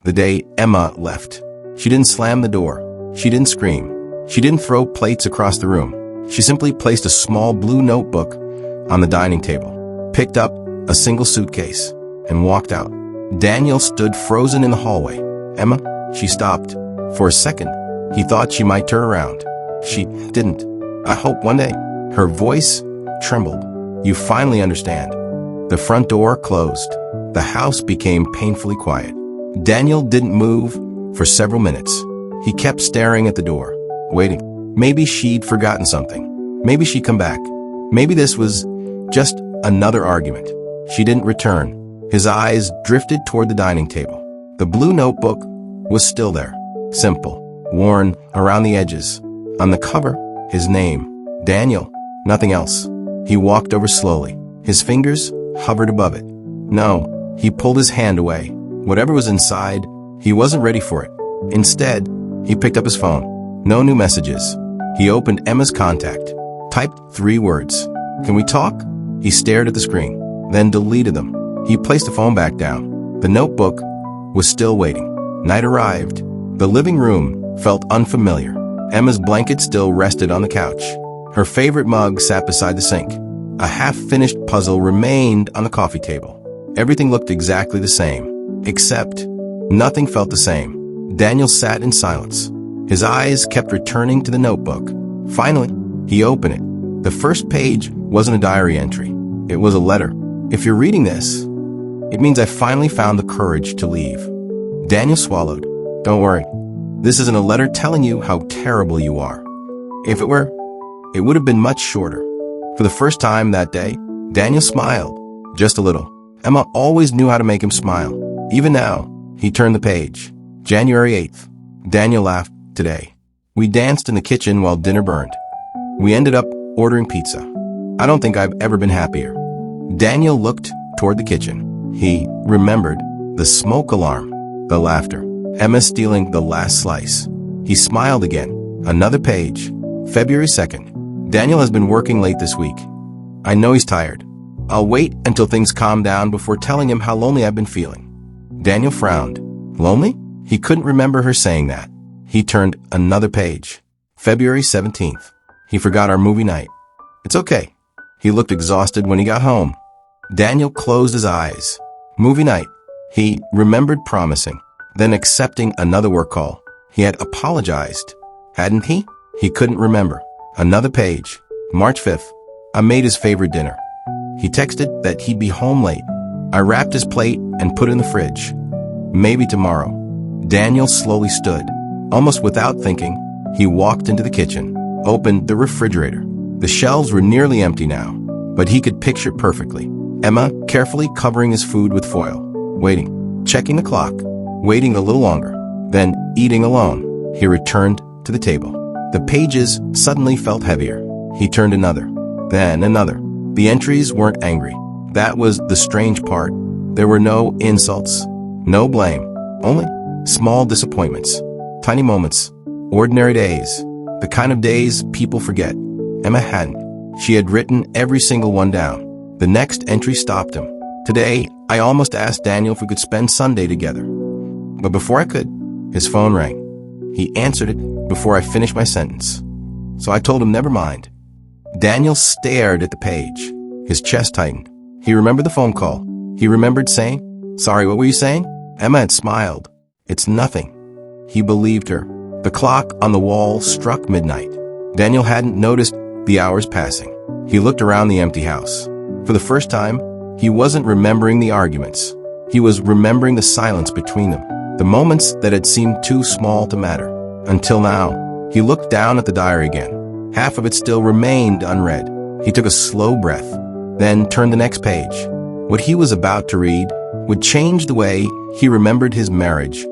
the day Emma left. She didn't slam the door. She didn't scream. She didn't throw plates across the room. She simply placed a small blue notebook on the dining table, picked up a single suitcase, and walked out. Daniel stood frozen in the hallway. Emma? She stopped. For a second, he thought she might turn around. She didn't. I hope one day. Her voice trembled. You finally understand. The front door closed. The house became painfully quiet. Daniel didn't move for several minutes. He kept staring at the door, waiting. Maybe she'd forgotten something. Maybe she'd come back. Maybe this was just another argument. She didn't return. His eyes drifted toward the dining table. The blue notebook was still there, simple, worn around the edges. On the cover, his name, Daniel, nothing else. He walked over slowly. His fingers hovered above it. No, he pulled his hand away. Whatever was inside, he wasn't ready for it. Instead, he picked up his phone. No new messages. He opened Emma's contact, typed 3 words. Can we talk? He stared at the screen, then deleted them. He placed the phone back down. The notebook was still waiting. Night arrived. The living room felt unfamiliar. Emma's blanket still rested on the couch. Her favorite mug sat beside the sink. A half-finished puzzle remained on the coffee table. Everything looked exactly the same, except nothing felt the same. Daniel sat in silence. His eyes kept returning to the notebook. Finally, he opened it. The first page wasn't a diary entry. It was a letter. If you're reading this, it means I finally found the courage to leave. Daniel swallowed. Don't worry. This isn't a letter telling you how terrible you are. If it were, it would have been much shorter. For the first time that day, Daniel smiled. Just a little. Emma always knew how to make him smile. Even now, he turned the page. January 8th. Daniel laughed today. We danced in the kitchen while dinner burned. We ended up ordering pizza. I don't think I've ever been happier. Daniel looked toward the kitchen. He remembered the smoke alarm, the laughter, Emma stealing the last slice. He smiled again. Another page. February 2nd. Daniel has been working late this week. I know he's tired. I'll wait until things calm down before telling him how lonely I've been feeling. Daniel frowned. Lonely? He couldn't remember her saying that. He turned another page. February 17th. He forgot our movie night. It's okay. He looked exhausted when he got home. Daniel closed his eyes. Movie night. He remembered promising, then accepting another work call. He had apologized, hadn't he? He couldn't remember. Another page. March 5th. I made his favorite dinner. He texted that he'd be home late. I wrapped his plate and put it in the fridge. Maybe tomorrow. Daniel slowly stood. Almost without thinking, he walked into the kitchen, opened the refrigerator. The shelves were nearly empty now, but he could picture it perfectly. Emma carefully covering his food with foil, waiting, checking the clock, waiting a little longer, then eating alone. He returned to the table. The pages suddenly felt heavier. He turned another, then another. The entries weren't angry. That was the strange part. There were no insults, no blame, only small disappointments, tiny moments, ordinary days, the kind of days people forget. Emma hadn't. She had written every single one down. The next entry stopped him. Today, I almost asked Daniel if we could spend Sunday together. But before I could, his phone rang. He answered it before I finished my sentence. So I told him never mind. Daniel stared at the page. His chest tightened. He remembered the phone call. He remembered saying, "Sorry, what were you saying?" Emma had smiled. "It's nothing." He believed her. The clock on the wall struck midnight. Daniel hadn't noticed the hours passing. He looked around the empty house. For the first time, he wasn't remembering the arguments. He was remembering the silence between them, the moments that had seemed too small to matter. Until now, he looked down at the diary again. Half of it still remained unread. He took a slow breath, then turned the next page. What he was about to read would change the way he remembered his marriage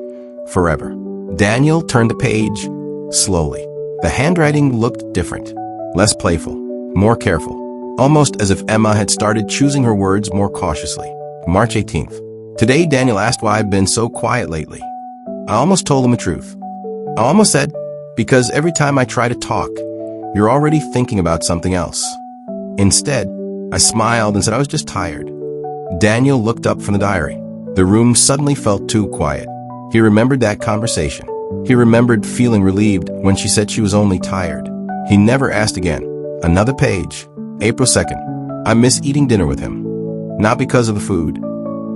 forever. Daniel turned the page slowly. The handwriting looked different, less playful, more careful, almost as if Emma had started choosing her words more cautiously. March 18th. Today, Daniel asked why I've been so quiet lately. I almost told him the truth. I almost said, because every time I try to talk, you're already thinking about something else. Instead, I smiled and said I was just tired. Daniel looked up from the diary. The room suddenly felt too quiet. He remembered that conversation. He remembered feeling relieved when she said she was only tired. He never asked again. Another page. April 2nd. I miss eating dinner with him. Not because of the food.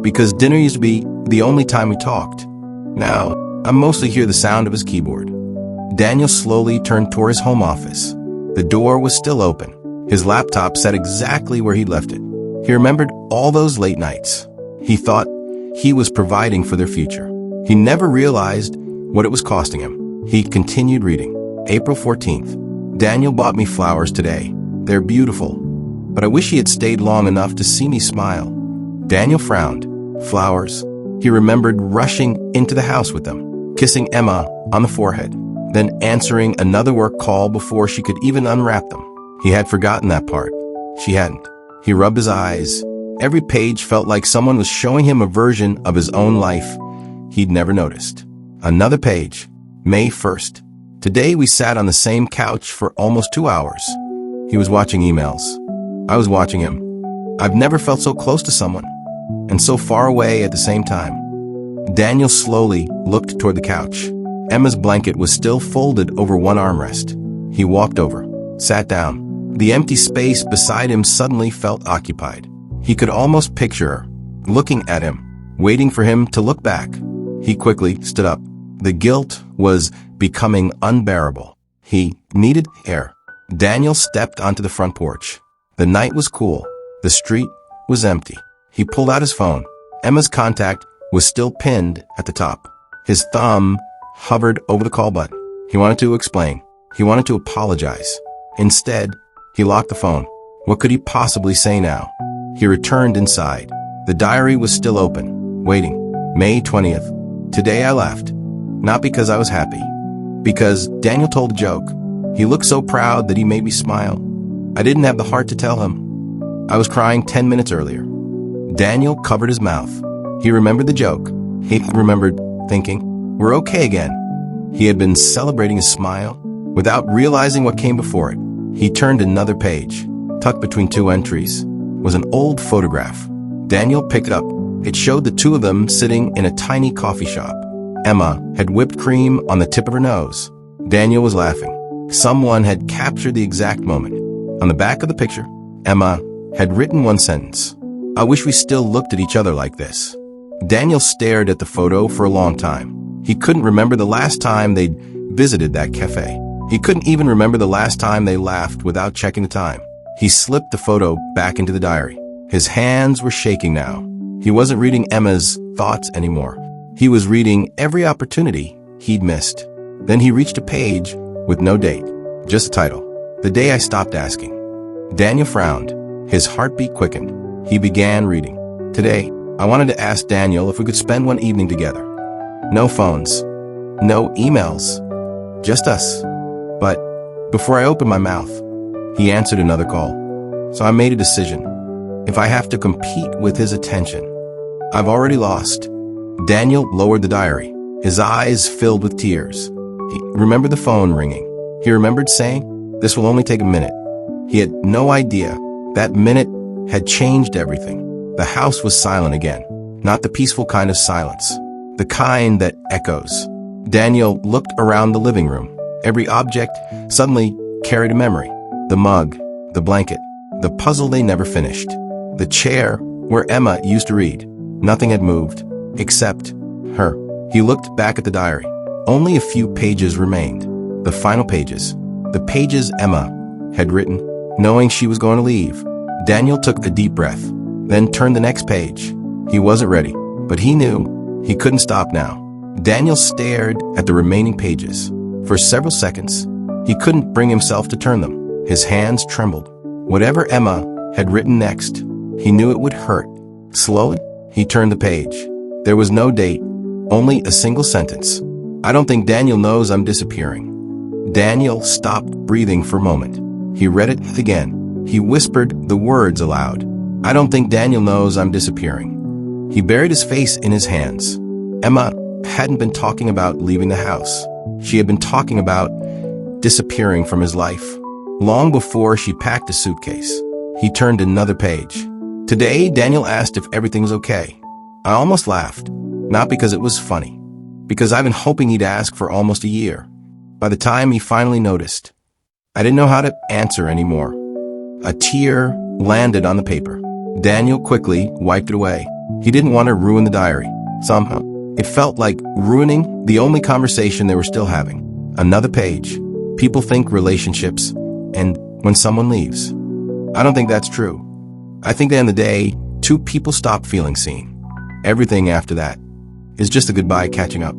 Because dinner used to be the only time we talked. Now, I mostly hear the sound of his keyboard. Daniel slowly turned toward his home office. The door was still open. His laptop sat exactly where he'd left it. He remembered all those late nights. He thought he was providing for their future. He never realized what it was costing him. He continued reading. April 14th. Daniel bought me flowers today. They're beautiful, but I wish he had stayed long enough to see me smile. Daniel frowned. Flowers. He remembered rushing into the house with them, kissing Emma on the forehead, then answering another work call before she could even unwrap them. He had forgotten that part. She hadn't. He rubbed his eyes. Every page felt like someone was showing him a version of his own life he'd never noticed. Another page. May 1st. Today we sat on the same couch for almost 2 hours. He was watching emails. I was watching him. I've never felt so close to someone, and so far away at the same time. Daniel slowly looked toward the couch. Emma's blanket was still folded over one armrest. He walked over, sat down. The empty space beside him suddenly felt occupied. He could almost picture her, looking at him, waiting for him to look back. He quickly stood up. The guilt was becoming unbearable. He needed air. Daniel stepped onto the front porch. The night was cool. The street was empty. He pulled out his phone. Emma's contact was still pinned at the top. His thumb hovered over the call button. He wanted to explain. He wanted to apologize. Instead, he locked the phone. What could he possibly say now? He returned inside. The diary was still open, waiting. May 20th. Today I laughed. Not because I was happy. Because Daniel told a joke. He looked so proud that he made me smile. I didn't have the heart to tell him. I was crying 10 minutes earlier. Daniel covered his mouth. He remembered the joke. He remembered thinking, we're okay again. He had been celebrating his smile without realizing what came before it. He turned another page. Tucked between two entries was an old photograph. Daniel picked it up. It showed the two of them sitting in a tiny coffee shop. Emma had whipped cream on the tip of her nose. Daniel was laughing. Someone had captured the exact moment. On the back of the picture, Emma had written one sentence. I wish we still looked at each other like this. Daniel stared at the photo for a long time. He couldn't remember the last time they'd visited that cafe. He couldn't even remember the last time they laughed without checking the time. He slipped the photo back into the diary. His hands were shaking now. He wasn't reading Emma's thoughts anymore. He was reading every opportunity he'd missed. Then he reached a page with no date, just a title. The Day I Stopped Asking. Daniel frowned. His heartbeat quickened. He began reading. Today, I wanted to ask Daniel if we could spend one evening together. No phones. No emails. Just us. But before I opened my mouth, he answered another call. So I made a decision. If I have to compete with his attention, I've already lost. Daniel lowered the diary. His eyes filled with tears. He remembered the phone ringing. He remembered saying, this will only take a minute. He had no idea that minute had changed everything. The house was silent again. Not the peaceful kind of silence. The kind that echoes. Daniel looked around the living room. Every object suddenly carried a memory. The mug, the blanket, the puzzle they never finished. The chair where Emma used to read. Nothing had moved, except her. He looked back at the diary. Only a few pages remained. The final pages. The pages Emma had written, knowing she was going to leave. Daniel took a deep breath, then turned the next page. He wasn't ready, but he knew he couldn't stop now. Daniel stared at the remaining pages. For several seconds, he couldn't bring himself to turn them. His hands trembled. Whatever Emma had written next, he knew it would hurt. Slowly, he turned the page. There was no date, only a single sentence. I don't think Daniel knows I'm disappearing. Daniel stopped breathing for a moment. He read it again. He whispered the words aloud. I don't think Daniel knows I'm disappearing. He buried his face in his hands. Emma hadn't been talking about leaving the house. She had been talking about disappearing from his life. Long before she packed a suitcase, he turned another page. Today, Daniel asked if everything was okay. I almost laughed, not because it was funny, because I've been hoping he'd ask for almost a year. By the time he finally noticed, I didn't know how to answer anymore. A tear landed on the paper. Daniel quickly wiped it away. He didn't want to ruin the diary. Somehow, it felt like ruining the only conversation they were still having. Another page. People think relationships end when someone leaves. I don't think that's true. I think at the end of the day, two people stop feeling seen. Everything after that is just a goodbye catching up.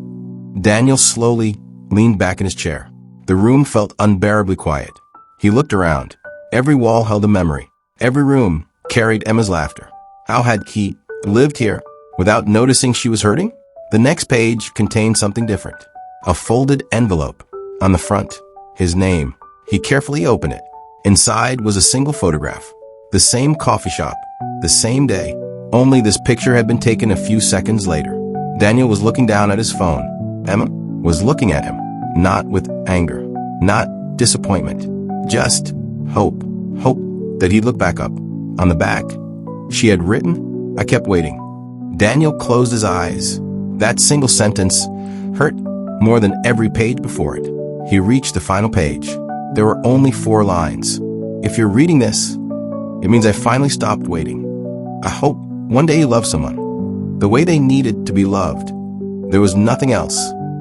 Daniel slowly leaned back in his chair. The room felt unbearably quiet. He looked around. Every wall held a memory. Every room carried Emma's laughter. How had he lived here without noticing she was hurting? The next page contained something different. A folded envelope. On the front, his name. He carefully opened it. Inside was a single photograph. The same coffee shop. The same day. Only this picture had been taken a few seconds later. Daniel was looking down at his phone. Emma was looking at him. Not with anger. Not disappointment. Just hope. Hope that he'd look back up. On the back, she had written, "I kept waiting." Daniel closed his eyes. That single sentence hurt more than every page before it. He reached the final page. There were only 4 lines. If you're reading this, it means I finally stopped waiting. I hope one day you love someone the way they needed to be loved. There was nothing else.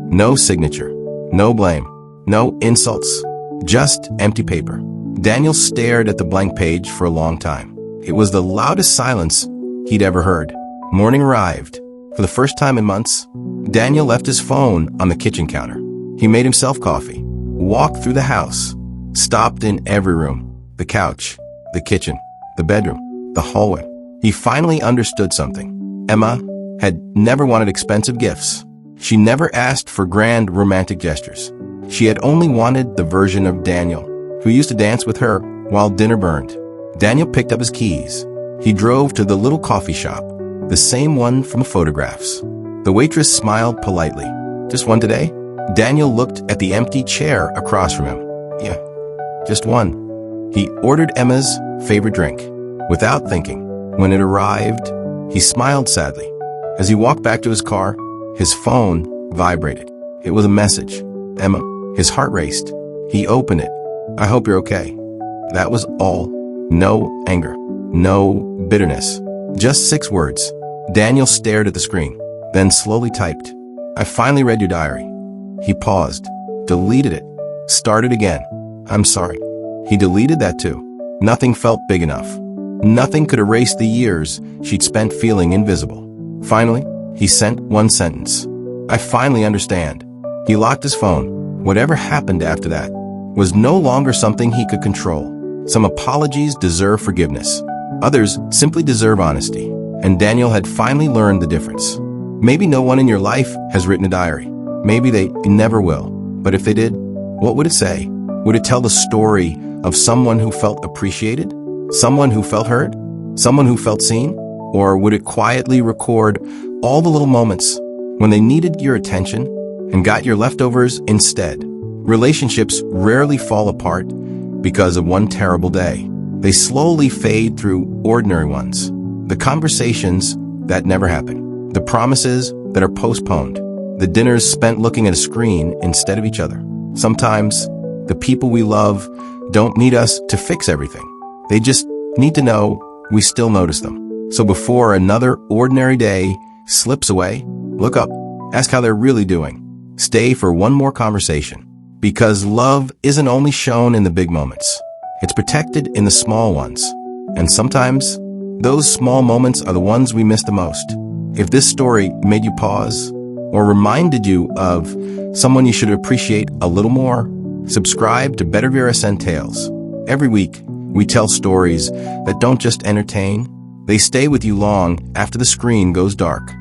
No signature. No blame. No insults. Just empty paper. Daniel stared at the blank page for a long time. It was the loudest silence he'd ever heard. Morning arrived. For the first time in months, Daniel left his phone on the kitchen counter. He made himself coffee, walked through the house, stopped in every room, the couch, the kitchen, the bedroom, the hallway. He finally understood something. Emma had never wanted expensive gifts. She never asked for grand romantic gestures. She had only wanted the version of Daniel, who used to dance with her while dinner burned. Daniel picked up his keys. He drove to the little coffee shop, the same one from the photographs. The waitress smiled politely. "Just one today?" Daniel looked at the empty chair across from him. "Yeah, just one." He ordered Emma's favorite drink. Without thinking, when it arrived, he smiled sadly. As he walked back to his car, his phone vibrated. It was a message. "Emma." His heart raced. He opened it. "I hope you're okay." That was all. No anger. No bitterness. Just 6 words. Daniel stared at the screen, then slowly typed, "I finally read your diary." He paused, deleted it, started again. "I'm sorry." He deleted that too. Nothing felt big enough. Nothing could erase the years she'd spent feeling invisible. Finally, he sent one sentence. "I finally understand." He locked his phone. Whatever happened after that was no longer something he could control. Some apologies deserve forgiveness. Others simply deserve honesty. And Daniel had finally learned the difference. Maybe no one in your life has written a diary. Maybe they never will. But if they did, what would it say? Would it tell the story of someone who felt appreciated? Someone who felt heard? Someone who felt seen? Or would it quietly record all the little moments when they needed your attention and got your leftovers instead? Relationships rarely fall apart because of one terrible day. They slowly fade through ordinary ones. The conversations that never happen. The promises that are postponed. The dinners spent looking at a screen instead of each other. Sometimes, the people we love don't need us to fix everything. They just need to know we still notice them. So before another ordinary day slips away, look up, ask how they're really doing. Stay for one more conversation. Because love isn't only shown in the big moments. It's protected in the small ones. And sometimes, those small moments are the ones we miss the most. If this story made you pause or reminded you of someone you should appreciate a little more, subscribe to Better VRSN Tales. Every week, we tell stories that don't just entertain, they stay with you long after the screen goes dark.